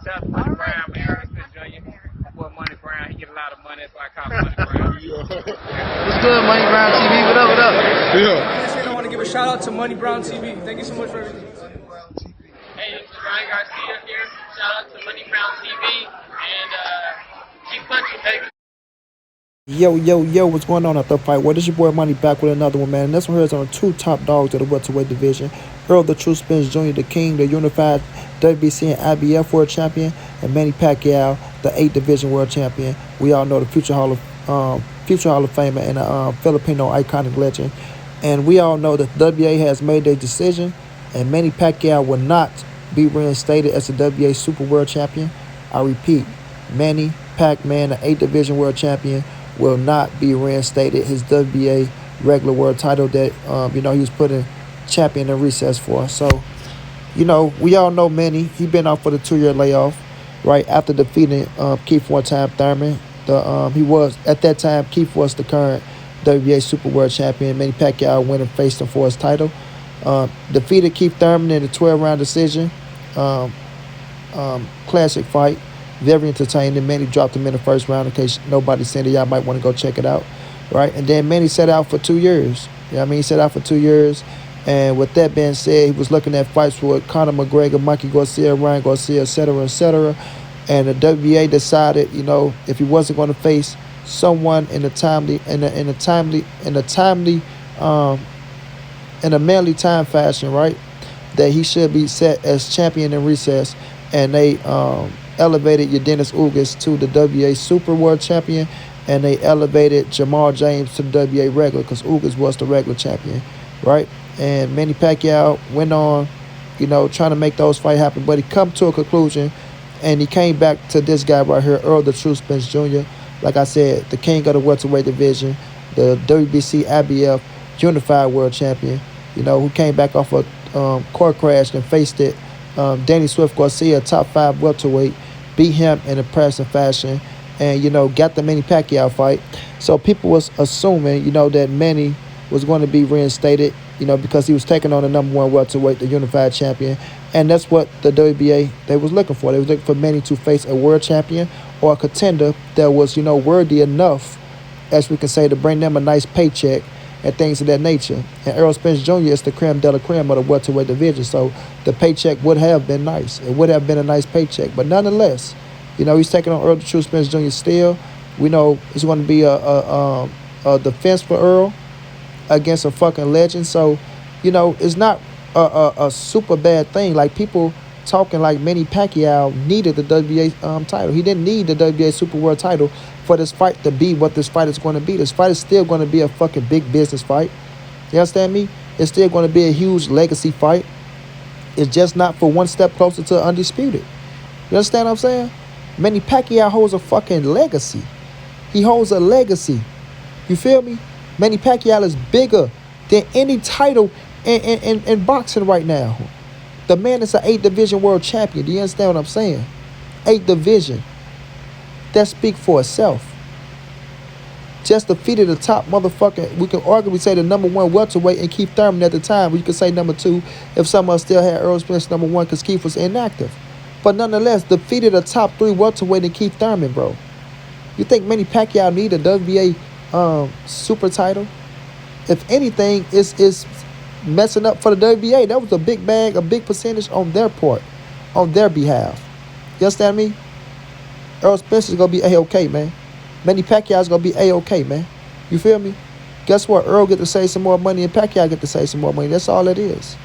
Shout out to Money Brown, man. Errol Spence Jr. My boy Money Brown, he get a lot of money, that's why I call him Money Brown. What's good, Money Brown TV? What up, what up? Yeah. I want to give a shout out to Money Brown TV. Thank you so much for everything. Hey, this is Ryan Garcia here. Shout out to Money Brown TV, and keep punching, baby. Yo, what's going on at the fight? Well, this your boy Money back with another one, man. And this one here is on the two top dogs of the welterweight division. Errol the True Spence Jr., the King, the unified WBC and IBF world champion, and Manny Pacquiao, the 8th division world champion. We all know the future Hall of Famer and a Filipino iconic legend. And we all know that the WBA has made their decision, and Manny Pacquiao will not be reinstated as the WBA Super World Champion. I repeat, Manny Pac-Man, the 8th division world champion, will not be reinstated. His WBA regular world title that, he was put in champion in recess for. So, we all know Manny. He been out for the 2-year layoff, right, after defeating Keith one-time Thurman. He was, at that time, Keith was the current WBA Super World Champion. Manny Pacquiao went and faced him for his title. Defeated Keith Thurman in a 12-round decision. Classic fight. Very entertaining. Manny dropped him in the first round. In case nobody's seen it, y'all might want to go check it out. Right? And then Manny set out for 2 years. He set out for 2 years. And with that being said, he was looking at fights with Conor McGregor, Mikey Garcia, Ryan Garcia, etc., etc. And the WBA decided, if he wasn't going to face someone in a manly time fashion, right, that he should be set as champion in recess. And they elevated Dennis Ugas to the WBA Super World Champion, and they elevated Jamal James to the WBA regular, because Ugas was the regular champion, right? And Manny Pacquiao went on, trying to make those fights happen, but he come to a conclusion, and he came back to this guy right here, Errol the True Spence Jr., like I said, the king of the welterweight division, the WBC IBF unified world champion, who came back off a car crash and faced it. Danny Swift Garcia, top 5 welterweight, beat him in impressive fashion, and got the Manny Pacquiao fight. So people was assuming that Manny was going to be reinstated, because he was taking on the number 1 welterweight, the unified champion, and that's what the WBA they was looking for. They was looking for Manny to face a world champion or a contender that was worthy enough, as we can say, to bring them a nice paycheck and things of that nature. And Errol Spence Jr. is the creme de la creme of the welterweight division, so the paycheck would have been nice. It would have been a nice paycheck, but nonetheless, he's taking on Errol the True Spence Jr. still. We know it's going to be a defense for Errol against a fucking legend, so it's not a super bad thing. Like, people talking like Manny Pacquiao needed the WBA title. He didn't need the WBA Super World title for this fight to be what this fight is going to be. This fight is still going to be a fucking big business fight. You understand me? It's still going to be a huge legacy fight. It's just not for one step closer to undisputed. You understand what I'm saying? Manny Pacquiao holds a fucking legacy. He holds a legacy. You feel me? Manny Pacquiao is bigger than any title in boxing right now. The man is an 8th division world champion. Do you understand what I'm saying? 8th division. That speak for itself. Just defeated the top motherfucker. We can arguably say the number 1 welterweight and Keith Thurman at the time. You could say number 2 if someone still had Errol Spence number 1 because Keith was inactive. But nonetheless, defeated a top 3 welterweight in Keith Thurman, bro. You think Manny Pacquiao need a WBA super title? If anything, it's messing up for the WBA. That was a big bag, a big percentage on their part, on their behalf. You understand me? Errol Spence is going to be A-OK, man. Manny Pacquiao is going to be A-OK, man. You feel me? Guess what? Errol get to save some more money and Pacquiao get to save some more money. That's all it is.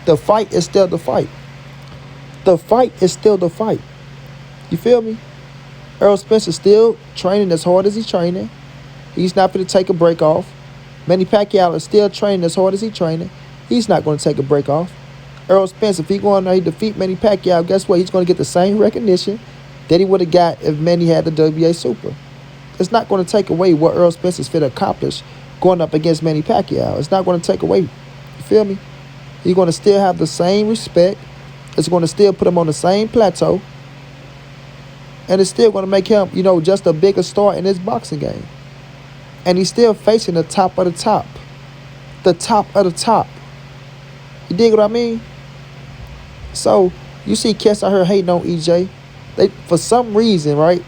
The fight is still the fight. The fight is still the fight. You feel me? Errol Spence is still training as hard as he's training. He's not going to take a break off. Manny Pacquiao is still training as hard as he's training. He's not going to take a break off. Errol Spence, if he go on there, he defeat Manny Pacquiao, guess what? He's going to get the same recognition that he would have got if Manny had the WBA Super. It's not going to take away what Errol Spence is fit to accomplish going up against Manny Pacquiao. It's not going to take away. You feel me? He's going to still have the same respect. It's going to still put him on the same plateau. And it's still going to make him, just a bigger star in his boxing game. And he's still facing the top of the top. The top of the top. You dig what I mean? So, You see cats out here hating on EJ. They, for some reason, right?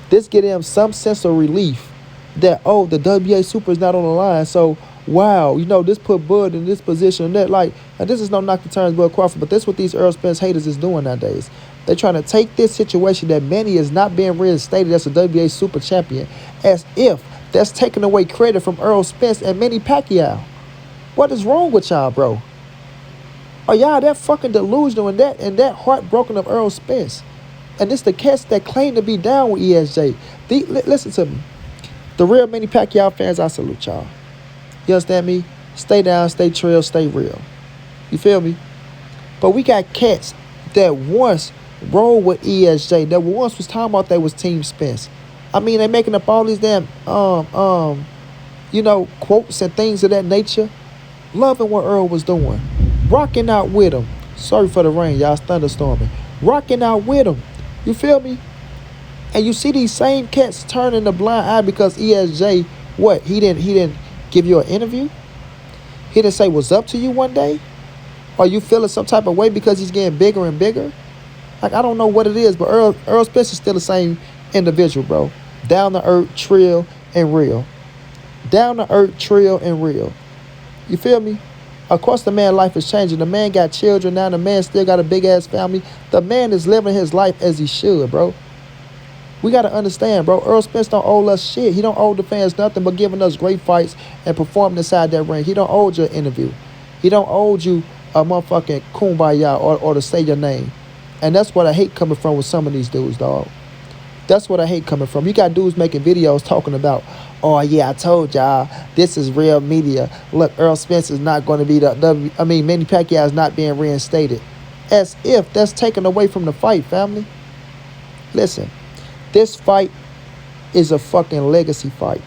This get them some sense of relief that, oh, the WA Super is not on the line. So, wow, this put Bud in this position and that. Like, and this is no knock to turns Bud Crawford, but that's what these Errol Spence haters is doing nowadays. They're trying to take this situation that Manny is not being reinstated as a WA Super champion as if that's taking away credit from Errol Spence and Manny Pacquiao. What is wrong with y'all, bro? Are y'all that fucking delusional and that heartbroken of Errol Spence? And it's the cats that claim to be down with ESJ. Listen to me. The real Manny Pacquiao fans, I salute y'all. You understand me? Stay down, stay trill, stay real. You feel me? But we got cats that once rolled with ESJ, that once was talking about they was Team Spence. I mean, they making up all these damn, quotes and things of that nature. Loving what Earl was doing. Rocking out with him. Sorry for the rain, y'all. It's thunderstorming. Rocking out with him. You feel me? And you see these same cats turning the blind eye because ESJ, what? He didn't give you an interview? He didn't say what's up to you one day? Are you feeling some type of way because he's getting bigger and bigger? Like, I don't know what it is, but Earl Spence is still the same individual, bro. Down to earth, trill, and real. Down to earth, trill, and real. You feel me? Of course, the man's life is changing. The man got children now. The man still got a big-ass family. The man is living his life as he should, bro. We got to understand, bro. Errol Spence don't owe us shit. He don't owe the fans nothing but giving us great fights and performing inside that ring. He don't owe you an interview. He don't owe you a motherfucking kumbaya or to say your name. And that's what I hate coming from with some of these dudes, dog. That's what I hate coming from. You got dudes making videos talking about, oh, yeah, I told y'all, this is real media. Look, Errol Spence is not going to be Manny Pacquiao is not being reinstated. As if that's taken away from the fight, family. Listen, this fight is a fucking legacy fight.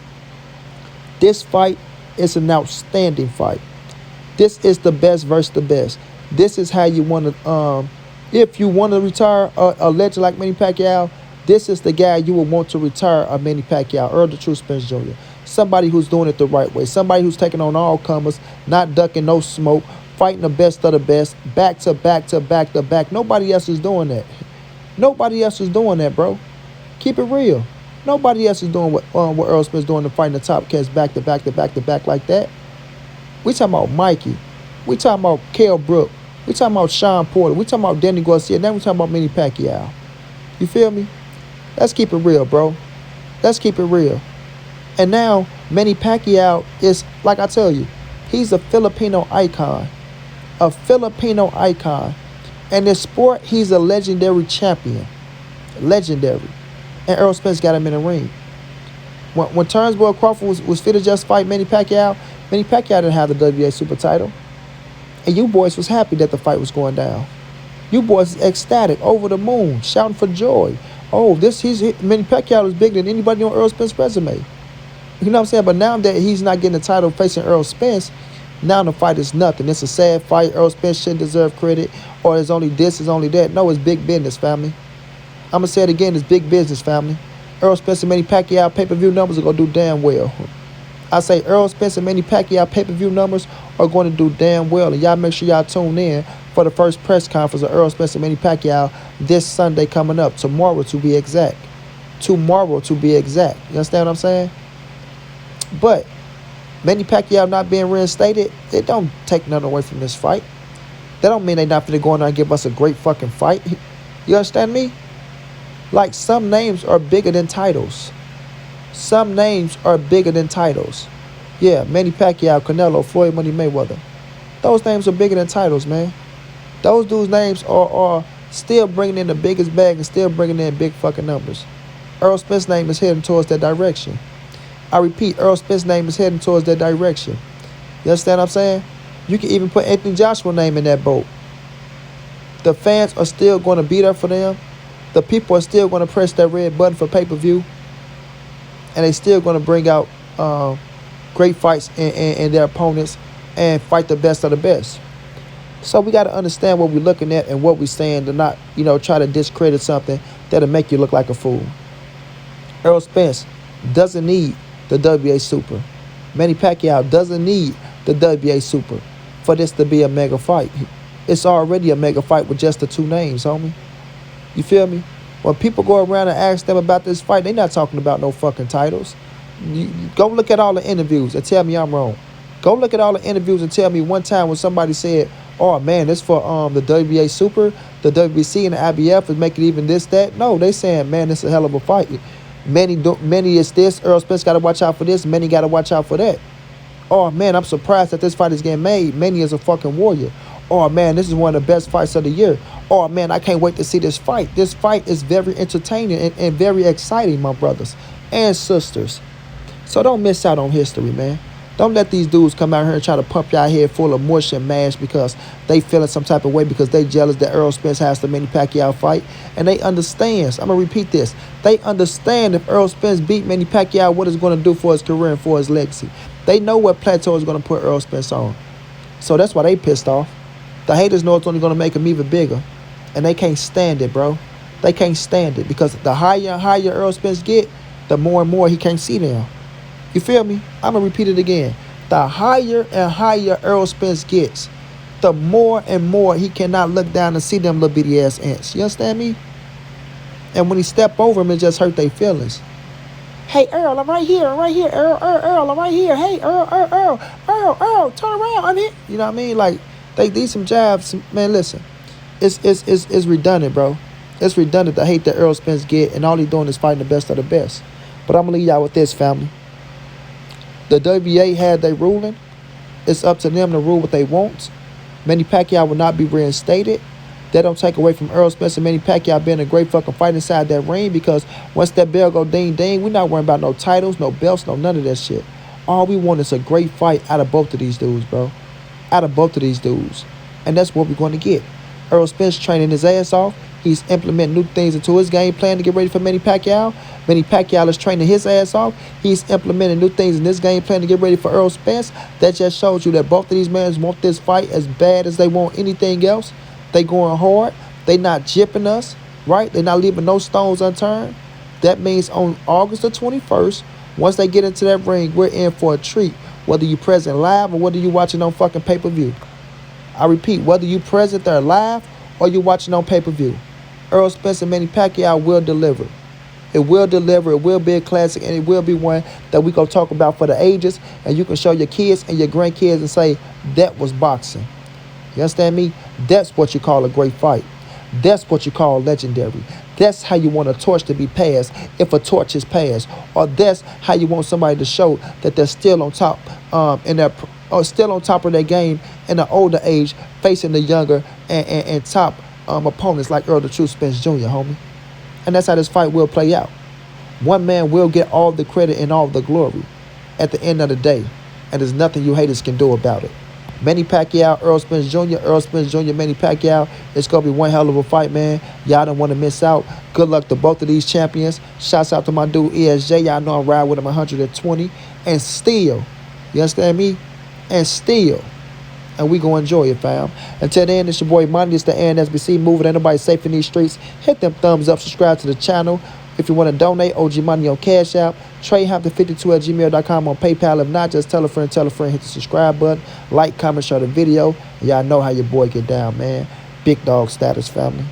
This fight is an outstanding fight. This is the best versus the best. This is how you want to, if you want to retire a legend like Manny Pacquiao, this is the guy you would want to retire a Manny Pacquiao, Errol the True Spence Jr. Somebody who's doing it the right way. Somebody who's taking on all comers, not ducking no smoke, fighting the best of the best, back to back to back to back. Nobody else is doing that. Nobody else is doing that, bro. Keep it real. Nobody else is doing what Errol Spence doing to fighting the top cats back to back to back to back like that. We talking about Mikey. We talking about Kell Brook. We talking about Sean Porter. We talking about Danny Garcia. Now we talking about Manny Pacquiao. You feel me? Let's keep it real, bro. Let's keep it real. And now, Manny Pacquiao is, like I tell you, he's a Filipino icon. A Filipino icon. In this sport, he's a legendary champion. Legendary. And Errol Spence got him in the ring. When Turnbull Crawford was fit to just fight Manny Pacquiao didn't have the WA Super title. And you boys was happy that the fight was going down. You boys ecstatic, over the moon, shouting for joy. Oh, Manny Pacquiao is bigger than anybody on Errol Spence's resume. You know what I'm saying? But now that he's not getting the title facing Errol Spence, now the fight is nothing. It's a sad fight. Errol Spence shouldn't deserve credit. Or it's only this, it's only that. No, it's big business, family. I'm going to say it again, it's big business, family. Errol Spence and Manny Pacquiao pay-per-view numbers are going to do damn well. I say Errol Spence and Manny Pacquiao pay-per-view numbers are going to do damn well. And y'all make sure y'all tune in for the first press conference of Errol Spence and Manny Pacquiao this Sunday coming up. Tomorrow to be exact. Tomorrow to be exact. You understand what I'm saying? But Manny Pacquiao not being reinstated, it don't take nothing away from this fight. That don't mean they not going to go in there and give us a great fucking fight. You understand me? Like, some names are bigger than titles. Some names are bigger than titles. Yeah, Manny Pacquiao, Canelo, Floyd Money Mayweather. Those names are bigger than titles, man. Those dudes' names are still bringing in the biggest bag and still bringing in big fucking numbers. Errol Spence's name is heading towards that direction. I repeat, Errol Spence's name is heading towards that direction. You understand what I'm saying? You can even put Anthony Joshua's name in that boat. The fans are still going to be there for them. The people are still going to press that red button for pay-per-view. And they still going to bring out great fights in their opponents and fight the best of the best. So we got to understand what we're looking at and what we're saying to not, try to discredit something that'll make you look like a fool. Errol Spence doesn't need the WA Super. Manny Pacquiao doesn't need the WA Super for this to be a mega fight. It's already a mega fight with just the two names, homie. You feel me? When people go around and ask them about this fight, they not talking about no fucking titles. You go look at all the interviews and tell me I'm wrong. Go look at all the interviews and tell me one time when somebody said, "Oh man, it's for the WBA Super, the WBC, and the IBF is making even this, that." No, they saying, "Man, it's a hell of a fight. Manny is this. Errol Spence got to watch out for this. Manny got to watch out for that." Oh man, I'm surprised that this fight is getting made. Manny is a fucking warrior. Oh man, this is one of the best fights of the year. Oh man, I can't wait to see this fight. This fight is very entertaining and very exciting, my brothers and sisters. So don't miss out on history, man. Don't let these dudes come out here and try to pump your head full of mush and mash because they feeling some type of way because they jealous that Errol Spence has the Manny Pacquiao fight. And they understand. I'm going to repeat this. They understand if Errol Spence beat Manny Pacquiao, what it's going to do for his career and for his legacy. They know what plateau is going to put Errol Spence on. So that's why they pissed off. The haters know it's only going to make him even bigger. And they can't stand it, bro. They can't stand it because the higher and higher Errol Spence get, the more and more he can't see them. You feel me? I'm going to repeat it again. The higher and higher Errol Spence gets, the more and more he cannot look down and see them little bitty ass ants. You understand me? And when he step over them, it just hurt their feelings. Hey, Errol, I'm right here. I'm right here. Errol, I'm right here. Hey, Errol, turn around. I'm here. You know what I mean? Like, these some jabs. Man, listen. It's redundant, bro. It's redundant the hate that Errol Spence get, and all he doing is fighting the best of the best. But I'm going to leave y'all with this, family. The WBA had their ruling. It's up to them to rule what they want. Manny Pacquiao will not be reinstated. That don't take away from Errol Spence and Manny Pacquiao being a great fucking fight inside that ring because once that bell go ding ding, we're not worrying about no titles, no belts, no none of that shit. All we want is a great fight out of both of these dudes, bro. Out of both of these dudes. And that's what we're going to get. Errol Spence training his ass off. He's implementing new things into his game plan to get ready for Manny Pacquiao. Manny Pacquiao is training his ass off. He's implementing new things in this game plan to get ready for Errol Spence. That just shows you that both of these men want this fight as bad as they want anything else. They going hard. They not jipping us, right? They not leaving no stones unturned. That means on August the 21st, once they get into that ring, we're in for a treat. Whether you present live or whether you watching on fucking pay-per-view. I repeat, whether you present there live or you watching on pay-per-view. Errol Spence and Manny Pacquiao will deliver. It will deliver. It will be a classic, and it will be one that we going to talk about for the ages, and you can show your kids and your grandkids and say, that was boxing. You understand me? That's what you call a great fight. That's what you call legendary. That's how you want a torch to be passed if a torch is passed. Or that's how you want somebody to show that they're still on top still on top of their game in the older age, facing the younger and top opponents like Errol the True Spence Jr., homie. And that's how this fight will play out. One man will get all the credit and all the glory at the end of the day. And there's nothing you haters can do about it. Manny Pacquiao, Errol Spence Jr., Errol Spence Jr., Manny Pacquiao. It's going to be one hell of a fight, man. Y'all don't want to miss out. Good luck to both of these champions. Shouts out to my dude, ESJ. Y'all know I'm riding with him 120. And still, you understand me? And still. And we going to enjoy it, fam. Until then, it's your boy Manny. It's the ANSBC moving. Ain't nobody safe in these streets. Hit them thumbs up. Subscribe to the channel. If you want to donate, OG Money on Cash App. TreyHampton52@gmail.com on PayPal. If not, just tell a friend, hit the subscribe button. Like, comment, share the video. Y'all know how your boy get down, man. Big dog status, family.